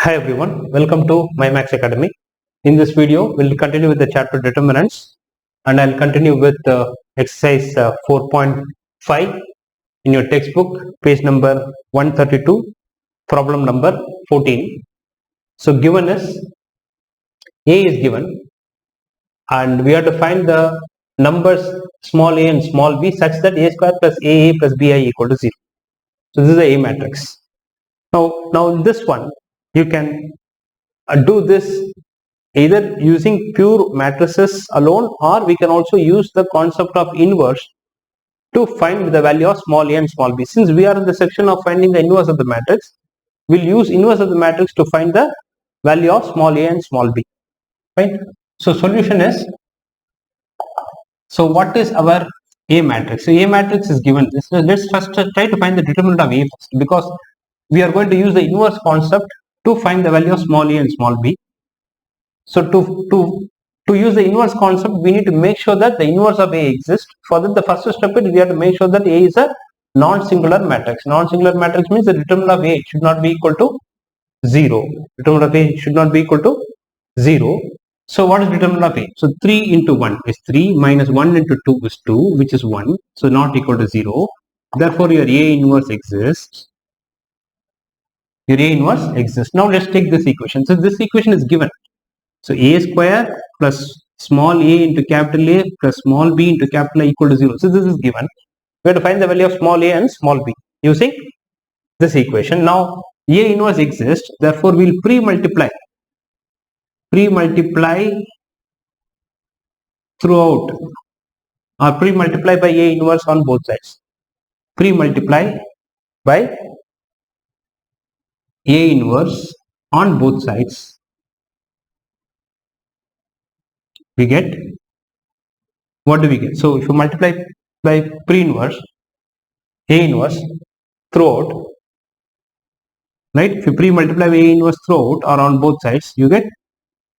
Hi everyone, welcome to MyMax Academy. In this video, we'll continue with the chapter determinants and I'll continue with exercise 4.5 in your textbook, page number 132, problem number 14. So given is A is given and we have to find the numbers small a and small b such that a square plus aa plus bi equal to 0. So this is the A matrix. Now in this one, you can do this either using pure matrices alone, or we can also use the concept of inverse to find the value of small a and small b. Since we are in the section of finding the inverse of the matrix, we'll use inverse of the matrix to find the value of small a and small b. Right? So solution is, so what is our A matrix? So A matrix is given this. So let's first try to find the determinant of A first, because we are going to use the inverse concept to find the value of small a and small b. So to use the inverse concept, we need to make sure that the inverse of A exists. For that, the first step is we have to make sure that A is a non-singular matrix. Non-singular matrix means the determinant of A should not be equal to 0. Determinant of A should not be equal to 0. So what is determinant of A? So 3 into 1 is 3 minus 1 into 2 is 2, which is 1. So not equal to 0. Therefore your A inverse exists. Your A inverse exists. Now let's take this equation. So this equation is given. So A square plus small a into capital A plus small b into capital A equal to 0. So this is given. We have to find the value of small a and small b using this equation. Now A inverse exists. Therefore we will pre-multiply throughout, or pre-multiply by A inverse on both sides. Pre-multiply by A inverse on both sides. We get, what do we get? So if you multiply by pre-inverse, A inverse throughout, right? If you pre-multiply by A inverse throughout or on both sides, you get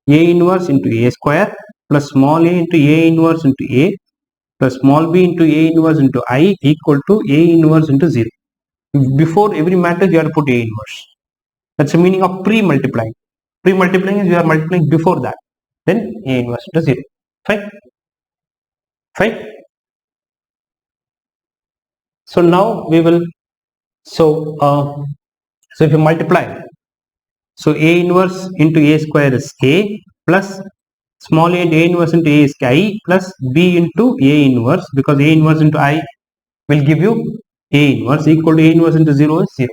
A inverse into A square plus small a into A inverse into A plus small b into A inverse into I equal to A inverse into 0. Before every matrix, you have to put A inverse. That's the meaning of pre-multiplying. Pre-multiplying is you are multiplying before that. Then A inverse into 0. Fine. Fine. So now we will, so if you multiply, so A inverse into A square is A plus small a into A inverse into A is I plus B into A inverse, because A inverse into I will give you A inverse equal to A inverse into 0 is 0.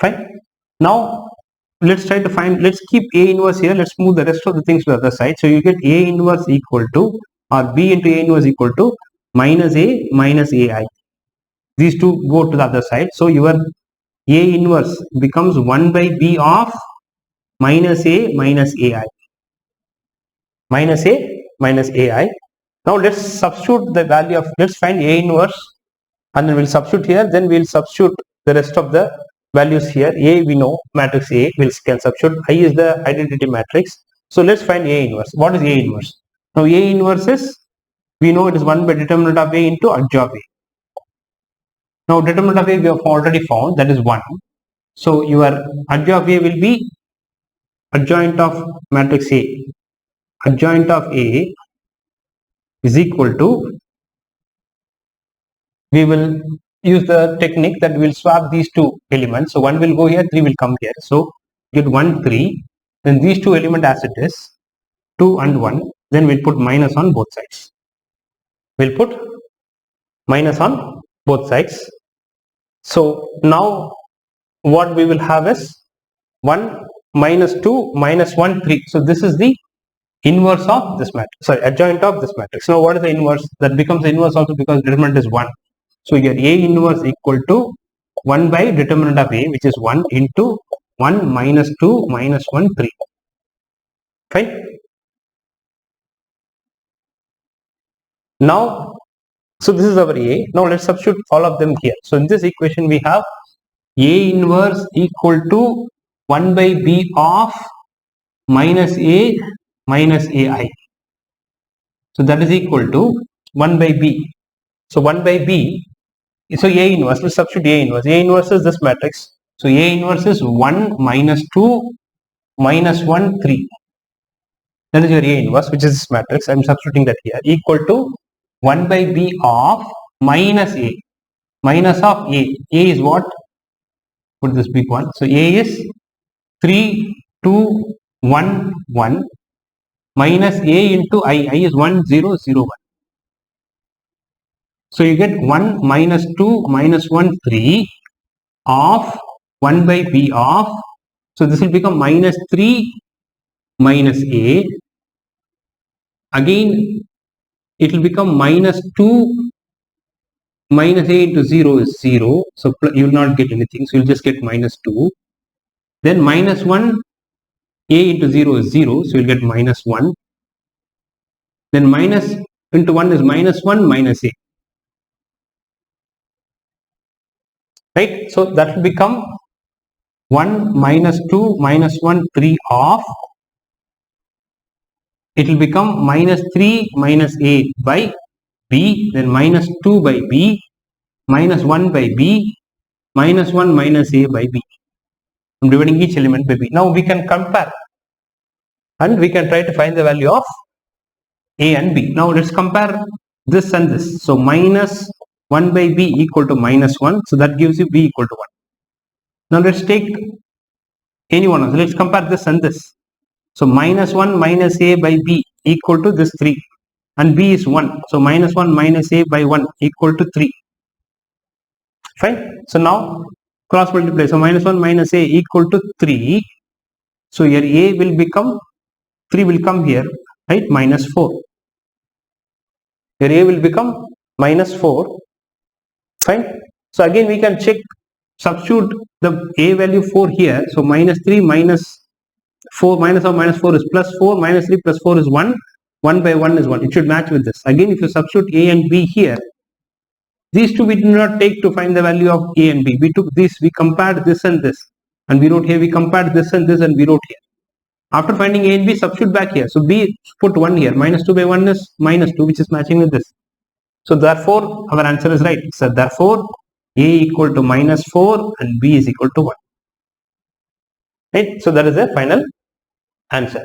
Fine. Now let's try to find, let's keep A inverse here, let's move the rest of the things to the other side. So you get A inverse equal to, or B into A inverse equal to minus A minus AI. These two go to the other side. So your A inverse becomes 1 by B of minus A minus AI. Minus A minus AI. Now let's substitute the value of, let's find A inverse and then we'll substitute here, then we'll substitute the rest of the values here. A we know, matrix A, we can substitute. I is the identity matrix. So let's find A inverse. What is A inverse? Now A inverse is, we know it is 1 by determinant of A into adj of A. Now determinant of A we have already found, that is 1. So your adj of A will be adjoint of matrix A. Adjoint of A is equal to, we will use the technique that we will swap these two elements. So 1 will go here, 3 will come here. So get 1, 3. Then these two elements as it is, 2 and 1. Then we'll put minus on both sides. We'll put minus on both sides. So now what we will have is 1 minus 2 minus 1, 3. So this is the inverse of this matrix, sorry, adjoint of this matrix. Now what is the inverse? That becomes the inverse also because determinant is 1. So your A inverse equal to 1 by determinant of A, which is 1 into 1 minus 2 minus 1, 3. Fine. Now, so this is our A. Now let's substitute all of them here. So in this equation we have A inverse equal to 1 by B of minus A minus AI. So that is equal to 1 by B. So 1 by B, so A inverse, let's substitute A inverse. A inverse is this matrix. So A inverse is 1 minus 2 minus 1, 3. That is your A inverse, which is this matrix. I am substituting that here, equal to 1 by B of minus A. Minus of A. A is what? Put this big one. So A is 3, 2, 1, 1 minus A into I. I is 1, 0, 0, 1. So you get 1 minus 2 minus 1, 3 of 1 by B of. So this will become minus 3 minus A. Again, it will become minus 2 minus A into 0 is 0. So you will not get anything. So you will just get minus 2. Then minus 1 A into 0 is 0. So you will get minus 1. Then minus into 1 is minus 1 minus A. Right? So that will become 1 minus 2 minus 1 3 of. It will become minus 3 minus A by B, then minus 2 by B, minus 1 by B, minus 1 minus A by B. I'm dividing each element by B. Now we can compare and we can try to find the value of A and B. Now let's compare this and this. So minus 1 by B equal to minus 1. So that gives you B equal to 1. Now let's take any one of them. Let's compare this and this. So minus 1 minus A by B equal to this 3. And B is 1. So minus 1 minus A by 1 equal to 3. Fine. So now cross multiply. So minus 1 minus A equal to 3. So here A will become, 3 will come here, right? Minus 4. Here A will become minus 4. Fine. So again we can check, substitute the A value 4 here. So minus 3 minus 4, minus of minus 4 is plus 4, minus 3 plus 4 is 1. 1 by 1 is 1. It should match with this. Again, if you substitute A and B here, these two we did not take to find the value of A and B. We took this, we compared this and this, and we wrote here, we compared this and this, and we wrote here. After finding A and B, substitute back here. So B, put 1 here. Minus 2 by 1 is minus 2, which is matching with this. So therefore, our answer is right. So therefore, A equal to minus 4 and B is equal to 1. Right? So that is the final answer.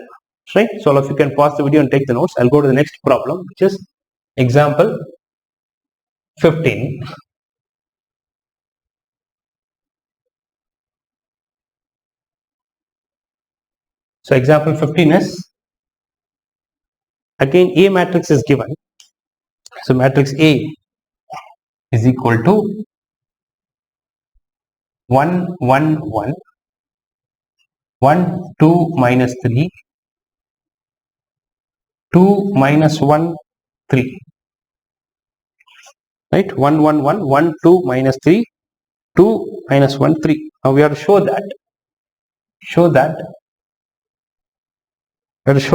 Right? So all of you can pause the video and take the notes. I'll go to the next problem, which is example 15. So example 15 is, again A matrix is given. So matrix A is equal to 1, 1, 1, 1, 2, minus 3, 2, minus 1, 3. Right? 1, 1, 1, 1, 2, minus 3, 2, minus 1, 3. Now we have to show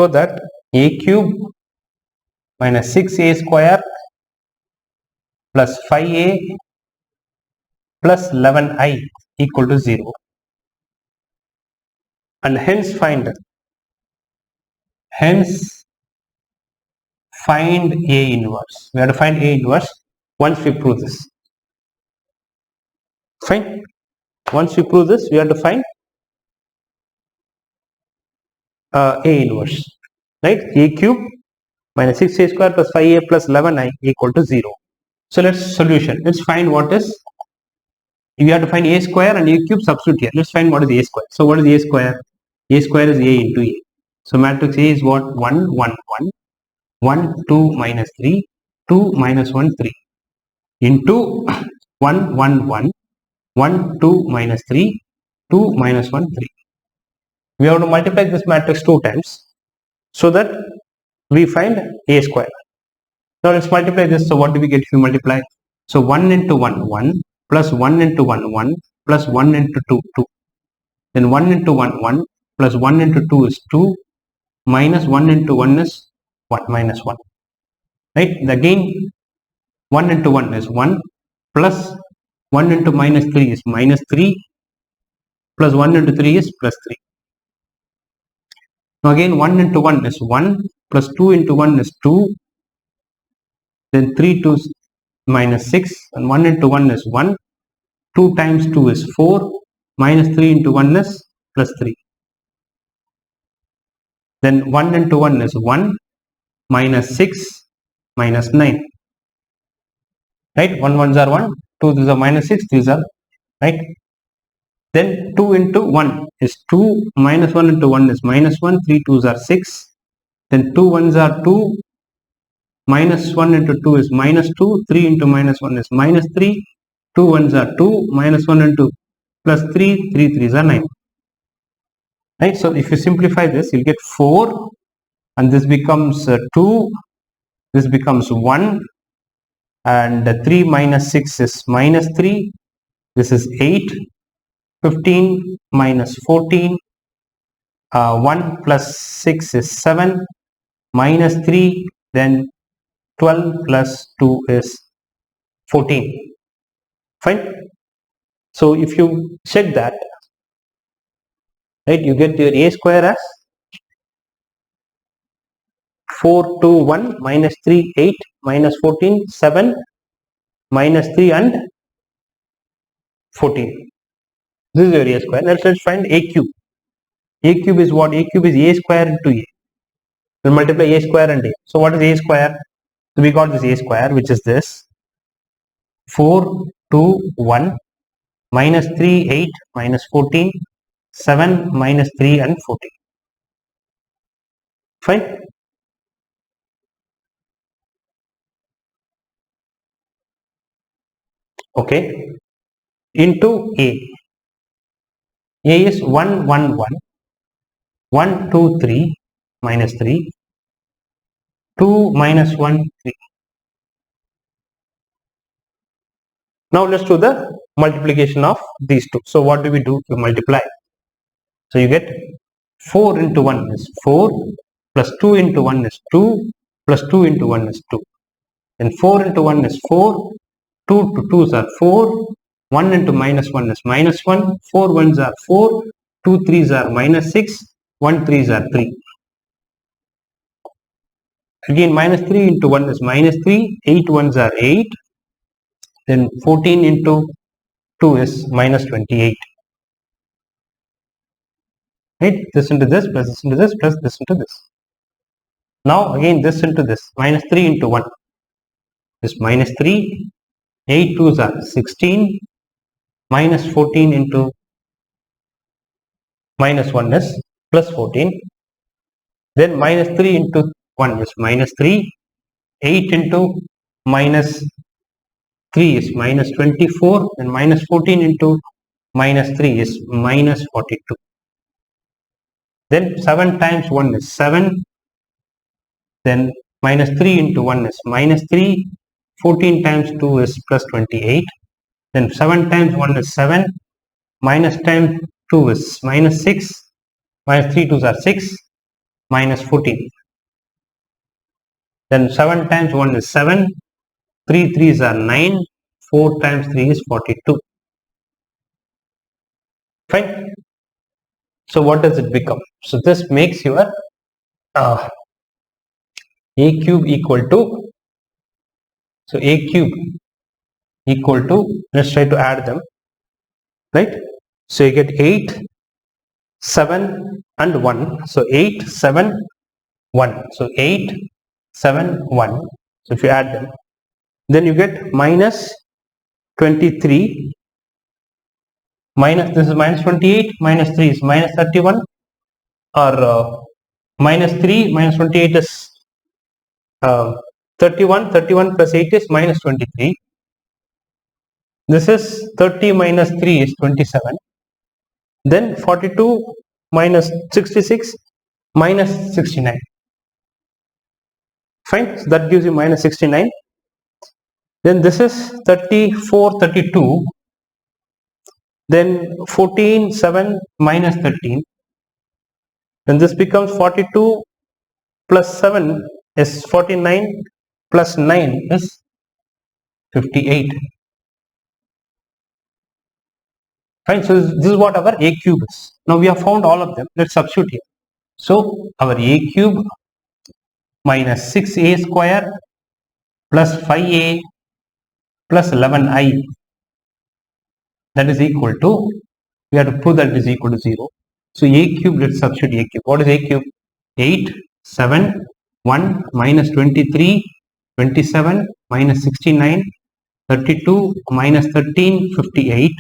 that A cube minus 6A square plus 5A plus 11I equal to 0. And hence find A inverse. We have to find A inverse once we prove this. Fine. Once we prove this, we have to find A inverse. Right? A cube minus 6A square plus 5A plus 11I equal to 0. So let's solution. Let's find what is. We have to find A square and A cube, substitute here. Let's find what is A square. So what is A square? A square is A into A. So matrix A is what? 1, 1, 1, 1, 2, minus 3, 2, minus 1, 3 into 1, 1, 1, 1, 2, minus 3, 2, minus 1, 3. We have to multiply this matrix 2 times so that we find A square. Now let's multiply this. So what do we get if we multiply? So 1 into 1, 1, plus 1 into 1, 1, plus 1 into 2, 2. Then 1 into 1, 1, plus 1 into 2 is 2, minus 1 into 1 is 1, minus 1. Right? Again, 1 into 1 is 1, plus 1 into minus 3 is minus 3, plus 1 into 3 is plus 3. Now again, 1 into 1 is 1, plus 2 into 1 is 2, then 3 to minus 6, and 1 into 1 is 1, 2 times 2 is 4, minus 3 into 1 is plus 3. Then 1 into 1 is 1 minus 6 minus 9. Right? 1 ones are 1, 2 these are minus 6, these are right. Then 2 into 1 is 2 minus 1 into 1 is minus 1, 3 twos are 6. Then 2 ones are 2, minus 1 into 2 is minus 2, 3 into minus 1 is minus 3, 2 ones are 2, minus 1 into plus 3, 3 threes are 9. Right? So if you simplify this, you'll get 4 and this becomes 2, this becomes 1 and 3 minus 6 is minus 3, this is 8, 15 minus 14, 1 plus 6 is 7, minus 3, then 12 plus 2 is 14. Fine. So if you check that, right, you get your a square as 4, 2, 1, minus 3, 8, minus 14, 7, minus 3 and 14. This is your a square. Now let's find a cube. A cube is what? A cube is a square into a. We'll multiply a square and a. So what is a square? So we got this a square, which is this 4, 2, 1, minus 3, 8, minus 14, 7, minus 3 and 14. Fine. Okay. Into a. A is 1, 1, 1, 1, 2, 3, minus 3, 2, minus 1, 3. Now let's do the multiplication of these two. So what do we do to multiply? So you get 4 into 1 is 4, plus 2 into 1 is 2, plus 2 into 1 is 2. Then 4 into 1 is 4, 2 to 2s are 4, 1 into minus 1 is minus 1, 4 ones are 4, 2 3s are minus 6, 1 3s are 3. Again minus 3 into 1 is minus 3, 8 ones are 8, then 14 into 2 is minus 28. Right? This into this, plus this into this, plus this into this. Now again this into this, minus 3 into 1 is minus 3, 8 2s are 16, minus 14 into minus 1 is plus 14. Then minus 3 into 1 is minus 3, 8 into minus 3 is minus 24, and minus 14 into minus 3 is minus 42. Then 7 times 1 is 7, then minus 3 into 1 is minus 3, 14 times 2 is plus 28, then 7 times 1 is 7, minus times 2 is minus 6, minus 3 2s are 6, minus 14. Then 7 times 1 is 7, 3 3s are 9, 4 times 3 is 42. Fine. So what does it become? So this makes your a cube equal to, so a cube equal to, let's try to add them, right? So you get 8, 7 and 1. So 8, 7, 1. So 8, 7, 1. So if you add them, then you get minus 23, minus, this is minus 28, minus 3 is minus 31, or minus 3 minus 28 is 31, 31 plus 8 is minus 23. This is 30 minus 3 is 27. Then 42 minus 66 minus 69. Fine, so that gives you minus 69. Then this is 34, 32. Then 14, 7 minus 13. Then this becomes 42 plus 7 is 49 plus 9 is 58. Fine, so this is what our a cube is. Now we have found all of them. Let's substitute here. So our a cube minus 6a square plus 5a plus 11i, that is equal to, we have to prove that it is equal to 0. So a cube, let's substitute a cube. What is a cube? 8, 7, 1, minus 23, 27, minus 69, 32, minus 13, 58,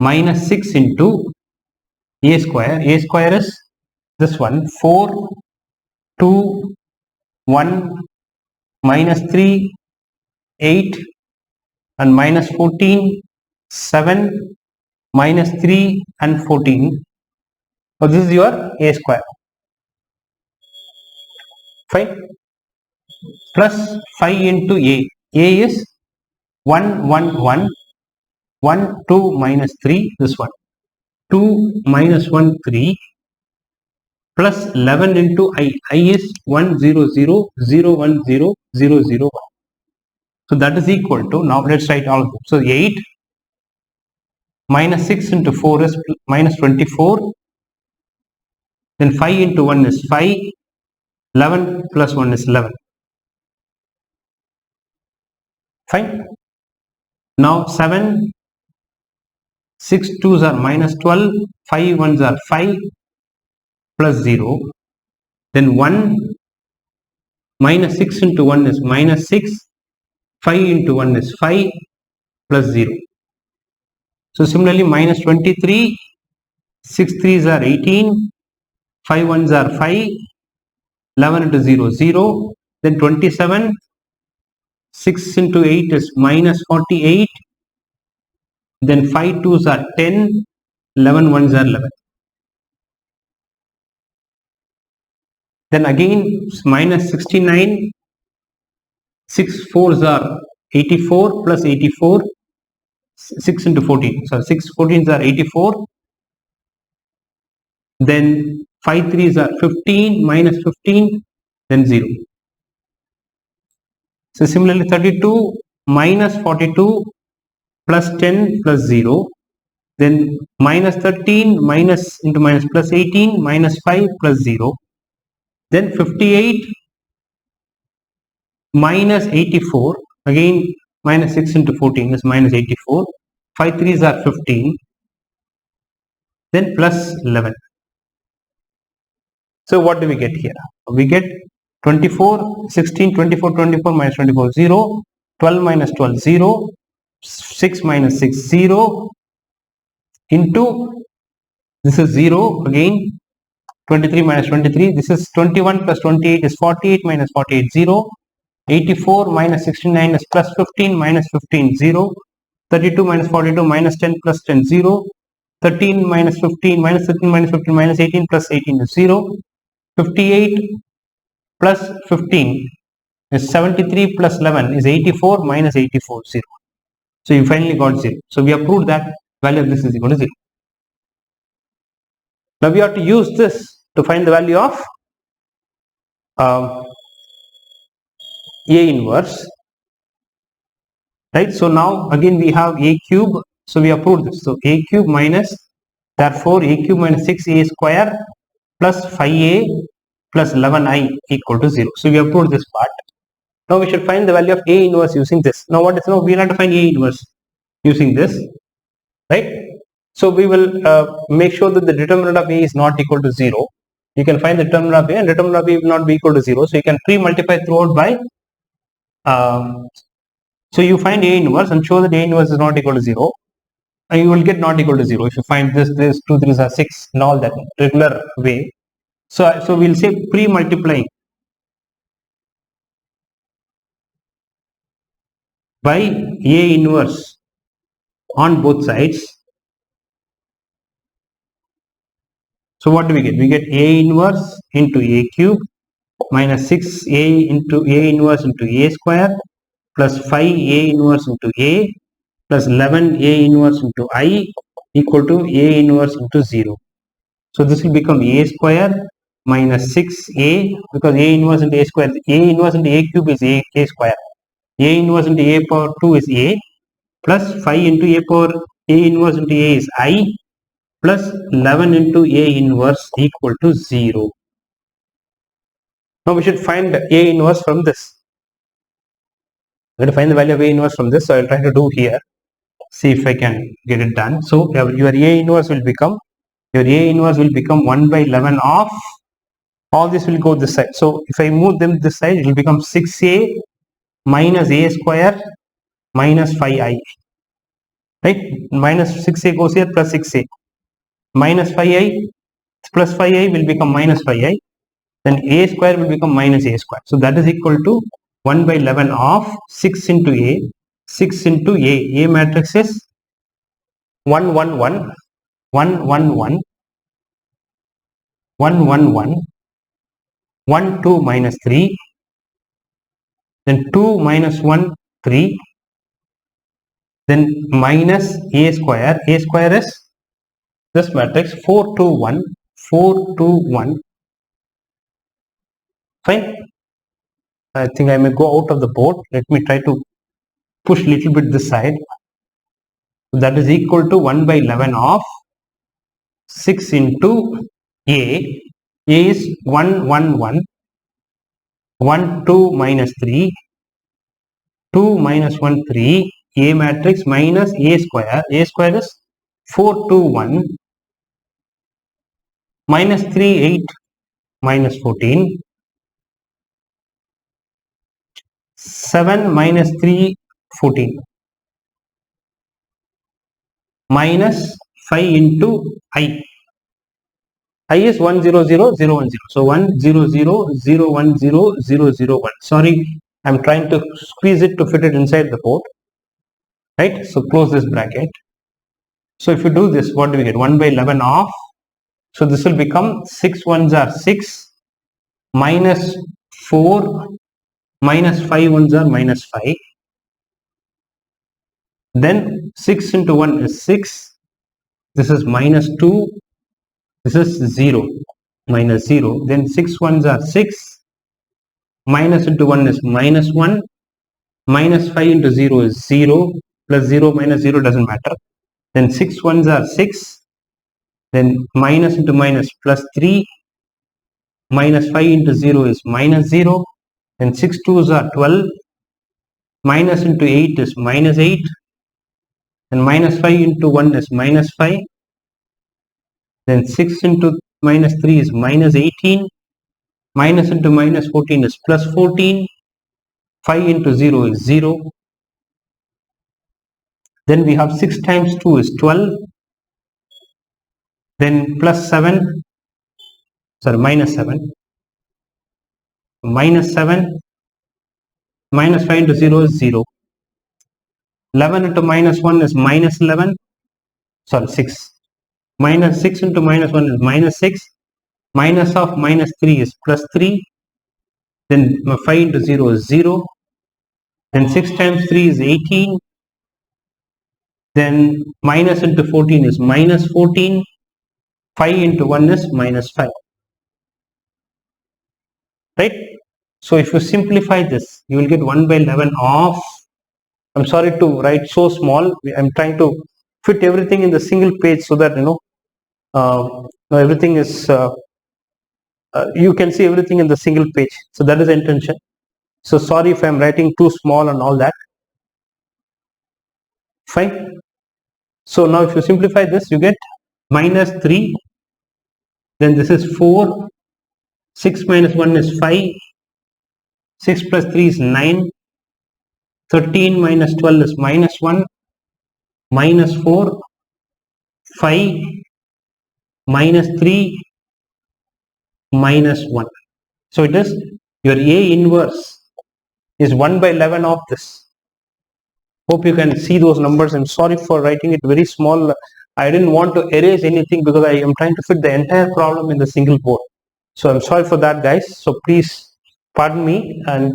minus 6 into a square. A square is this one, 4, 2, 1, minus 3, 8, and minus 14, 7, minus 3 and 14. So this is your a square. Fine. Plus 5 into a. A is 1, 1, 1, 1, 2, minus 3, this one. 2, minus 1, 3, plus 11 into I. I is 1, 0, 0, 0, 1, 0, 0, 0, 1. So that is equal to, now let's write all of them. So 8 minus 6 into 4 is minus 24. Then 5 into 1 is 5. 11 plus 1 is 11. Fine. Now 7, 6 2s are minus 12, 5 1s are 5 plus 0. Then 1 minus 6 into 1 is minus 6, 5 into 1 is 5 plus 0. So similarly minus 23, 6 3s are 18, 5 1s are 5, 11 into 0 0. Then 27, 6 into 8 is minus 48. Then 5 2s are 10, 11 1s are 11. Then again minus 69, 6 4s are 84 plus 84, 6 into 14. So 6 14s are 84. Then 5 3s are 15, minus 15, then 0. So similarly 32 minus 42 plus 10 plus 0. Then minus 13 minus into minus plus 18 minus 5 plus 0. Then 58 minus 84, again minus 6 into 14 is minus 84. 5 3s are 15. Then plus 11. So what do we get here? We get 24, 16, 24, 24 minus 24, 0. 12 minus 12, 0. 6 minus 6, 0. Into, this is 0 again. 23 minus 23, this is 21 plus 28 is 48 minus 48, 0. 84 minus 69 is plus 15 minus 15, 0. 32 minus 42 minus 10 plus 10, 0. 13 minus 15 minus 13 minus 15 minus 18 plus 18 is 0. 58 plus 15 is 73 plus 11 is 84 minus 84, 0. So you finally got 0. So we have proved that value of this is equal to 0. Now we have to use this to find the value of A inverse. Right. So now again we have A cube. So we have proved this. So A cube minus, therefore A cube minus 6A square plus 5A plus 11I equal to 0. So we have proved this part. Now we should find the value of A inverse using this. Now what is, now we have to find A inverse using this, right? So we will make sure that the determinant of A is not equal to 0. You can find the determinant of A, and determinant of A will not be equal to 0. So you can pre-multiply throughout by, so you find A inverse and show that A inverse is not equal to 0. And you will get not equal to 0 if you find this 2 3s are 6 and all that regular way. So we'll say pre-multiplying by A inverse on both sides. So what do we get? We get A inverse into A cube minus 6A into A inverse into A square plus 5A inverse into A plus 11A inverse into I equal to A inverse into 0. So this will become A square minus 6A, because A inverse into A square, A inverse into A cube is A square. A inverse into A power 2 is A, plus 5 into A power A inverse into A is I, plus 11 into A inverse equal to 0. Now we should find A inverse from this. I'm going to find the value of A inverse from this. So I'll try to do here. See if I can get it done. So your A inverse will become, 1 by 11 of all this will go this side. So if I move them this side, it will become 6a minus a square minus 5i, right? Minus 6a goes here, plus 6a minus 5i plus 5i will become minus 5i, then a square will become minus a square. So that is equal to 1 by 11 of 6 into a, 6 into a matrix is 1 1 1 1 1 1 1 1 1 1 2 minus 3, then 2 minus 1 3, then minus a square is this matrix 4 2 1 4 2 1. Fine. I think I may go out of the board. Let me try to push little bit this side. So that is equal to 1 by 11 of 6 into a. A is 1 1 1 1 2 minus 3, 2 minus 1 3, a matrix minus a square is 4 2 1 minus 3 8 minus 14, 7 minus 3 14 minus 5 into i. I is 1 0 0 0 1 0. So 1 0 0 0 1 0 0 0 1. Sorry, I'm trying to squeeze it to fit it inside the board. Right? So close this bracket. So if you do this, what do we get? 1 by 11 of. So this will become 6 ones are 6 minus 4 minus 5 ones are minus 5. Then 6 into 1 is 6. This is minus 2. This is 0 minus 0. Then 6 ones are 6. Minus into 1 is minus 1. Minus 5 into 0 is 0. Plus 0 minus 0 doesn't matter. Then 6 ones are 6. Then minus into minus plus 3. Minus 5 into 0 is minus 0. Then 6 2s are 12. Minus into 8 is minus 8. And minus 5 into 1 is minus 5. Then 6 into minus 3 is minus 18. Minus into minus 14 is plus 14. 5 into 0 is 0. Then we have 6 times 2 is 12. Then plus 7. Sorry, minus 7. Minus 7. Minus 5 into 0 is 0. 11 into minus 1 is minus 11. Sorry, 6. Minus 6 into minus 1 is minus 6. Minus of minus 3 is plus 3. Then 5 into 0 is 0. Then 6 times 3 is 18. Then minus into 14 is minus 14. 5 into 1 is minus 5. Right? So if you simplify this, you will get 1 by 11 of, I'm sorry to write so small. I'm trying to fit everything in the single page so that, everything is, you can see everything in the single page. So that is the intention. So sorry if I'm writing too small and all that. Fine. So now if you simplify this, you get minus 3. Then this is 4. 6 minus 1 is 5. 6 plus 3 is 9. 13 minus 12 is minus 1. Minus 4. 5. Minus 3. Minus 1. So it is your A inverse is 1 by 11 of this. Hope you can see those numbers. I'm sorry for writing it very small. I didn't want to erase anything because I am trying to fit the entire problem in the single board. So I'm sorry for that, guys. So please pardon me and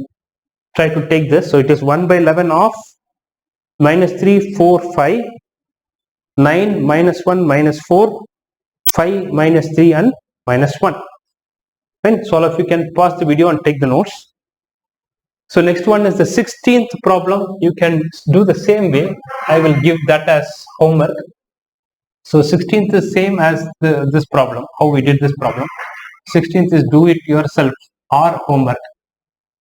try to take this. So it is 1 by 11 of minus 3, 4, 5, 9, minus 1, minus 4, 5, minus 3 and minus 1. Fine. So all of you can pause the video and take the notes. So next one is the 16th problem. You can do the same way. I will give that as homework. So 16th is same as this problem, how we did this problem. 16th is do it yourself or homework.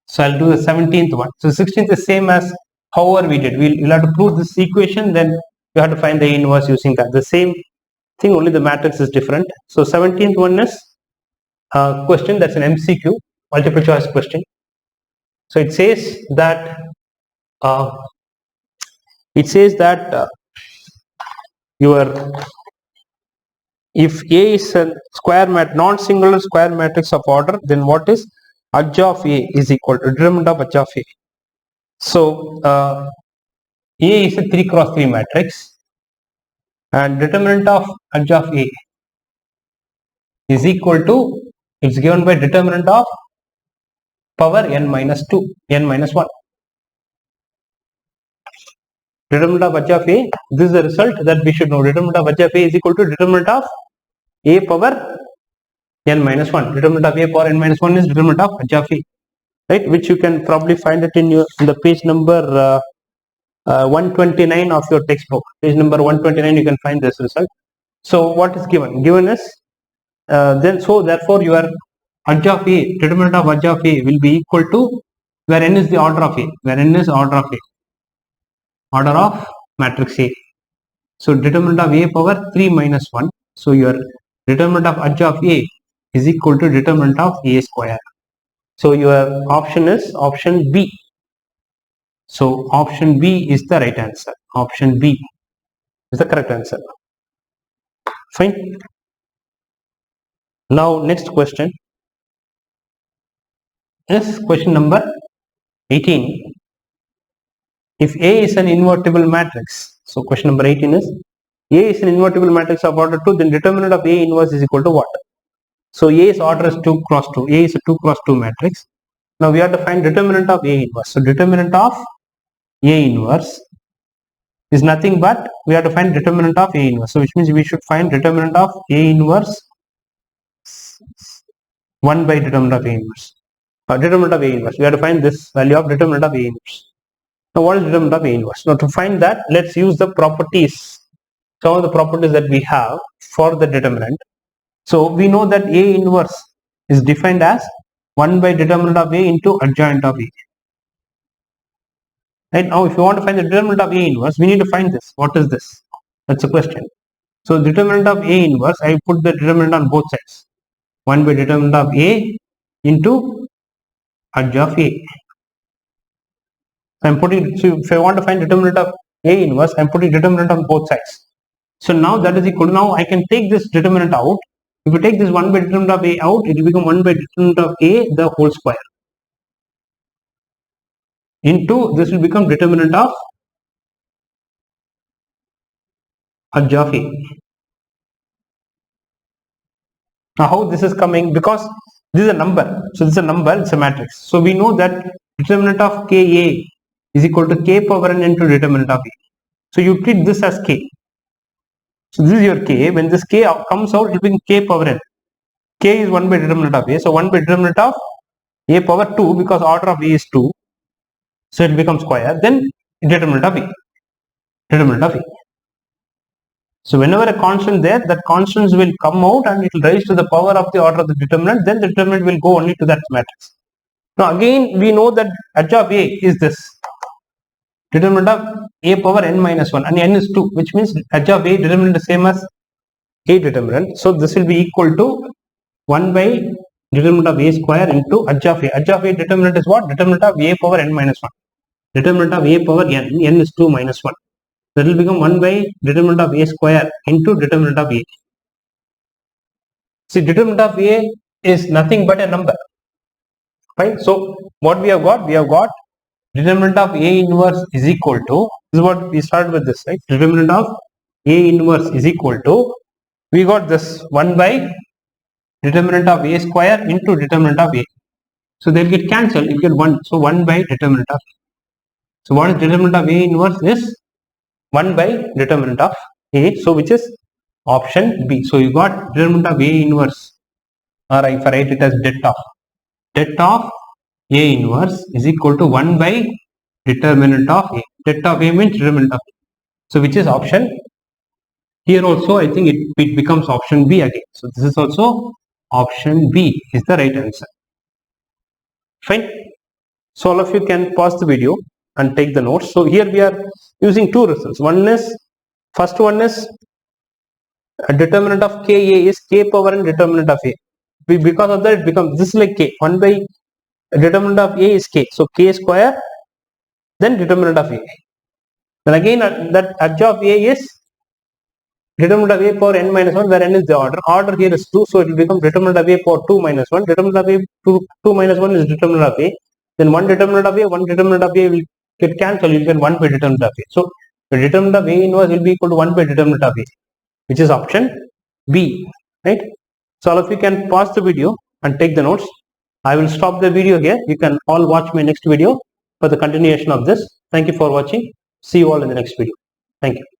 So I'll do the 17th one. So 16th is same as however we did. We'll have to prove this equation, then you have to find the inverse using that. The same thing, only the matrix is different. So 17th one is question that's an MCQ, multiple choice question. So it says that your if A is a non-singular square matrix of order, then what is H of A is equal to determinant of H of A. So A is a 3 cross 3 matrix, and determinant of H of A is equal to, it's given by determinant of power n minus 2, n minus 1. Determinant of H of A, this is the result that we should know. Determinant of H of A is equal to determinant of A power n minus 1. Determinant of A power n minus 1 is determinant of H of A, right? Which you can probably find it in the page number 129 of your textbook. Page number 129, you can find this result. So what is given? Given is therefore your H of A, determinant of H of A will be equal to, where n is the order of A, where n is order of A, order of matrix A. So determinant of A power 3 minus 1. So your determinant of H of A is equal to determinant of A square. So your option is option B. So option B is the right answer. Option B is the correct answer. Fine. Now next question is question number 18. If A is an invertible matrix, so question number 18 is, A is an invertible matrix of order 2, then determinant of A inverse is equal to what? So A's order is 2 cross 2. A is a 2 cross 2 matrix. Now we have to find determinant of A inverse. So determinant of A inverse is nothing but, we have to find determinant of A inverse. So which means we should find determinant of A inverse 1 by determinant of A inverse. Determinant of A inverse. We have to find this value of determinant of A inverse. Now what is determinant of A inverse? Now to find that, let's use the properties, some of the properties that we have for the determinant. So we know that A inverse is defined as 1 by determinant of A into adjoint of A. Right, now if you want to find the determinant of A inverse, we need to find this. What is this? That's a question. So determinant of A inverse, I put the determinant on both sides. 1 by determinant of A into adj of A. I'm putting, so if I want to find determinant of A inverse, I'm putting determinant on both sides. So now that is equal to, now I can take this determinant out. If you take this 1 by determinant of A out, it will become 1 by determinant of A the whole square. Into, this will become determinant of adj of A. Now how this is coming? Because this is a number. So this is a number, it's a matrix. So we know that determinant of Ka is equal to K power n into determinant of A. So you treat this as K. So this is your K. When this K comes out, it will be K power n. K is 1 by determinant of A. So 1 by determinant of A power 2, because order of A is 2. So it becomes square. Then determinant of A. Determinant of A. So whenever a constant there, that constants will come out and it will rise to the power of the order of the determinant. Then the determinant will go only to that matrix. Now again, we know that H of A is this. Determinant of A power n minus 1, and n is 2, which means H of A determinant is same as A determinant. So this will be equal to 1 by determinant of A square into H of A. H of A determinant is what? Determinant of A power n minus 1. Determinant of A power n, n is 2 minus 1. That will become 1 by determinant of A square into determinant of A. See, determinant of A is nothing but a number. Fine. So what we have got? We have got determinant of A inverse is equal to, this is what we started with this, right? Determinant of A inverse is equal to, we got this 1 by determinant of A square into determinant of A. So they will get cancelled, you get 1. So 1 by determinant of A. So what is determinant of A inverse is 1 by determinant of A. So which is option B. So you got determinant of A inverse, or if I write it as det of A inverse is equal to 1 by determinant of A. Det of A means determinant of A. So which is option, here also I think it becomes option B again. So this is also option B is the right answer. Fine. So all of you can pause the video and take the notes. So here we are using two results. First one is a determinant of Ka is K power n determinant of A. because of that it becomes this is like k. 1 by determinant of a is k. So k square, then determinant of a. Then again that adj of a is determinant of a power n minus 1, where n is the order. Order here is 2, so it will become determinant of a power 2 minus 1. Determinant of a 2 minus 1 is determinant of a. Then 1 determinant of a, 1 determinant of a will get cancelled. You get 1 by determinant of a. So the determinant of a inverse will be equal to 1 by determinant of a, which is option B. Right? So all of you can pause the video and take the notes. I will stop the video here. You can all watch my next video for the continuation of this. Thank you for watching. See you all in the next video. Thank you.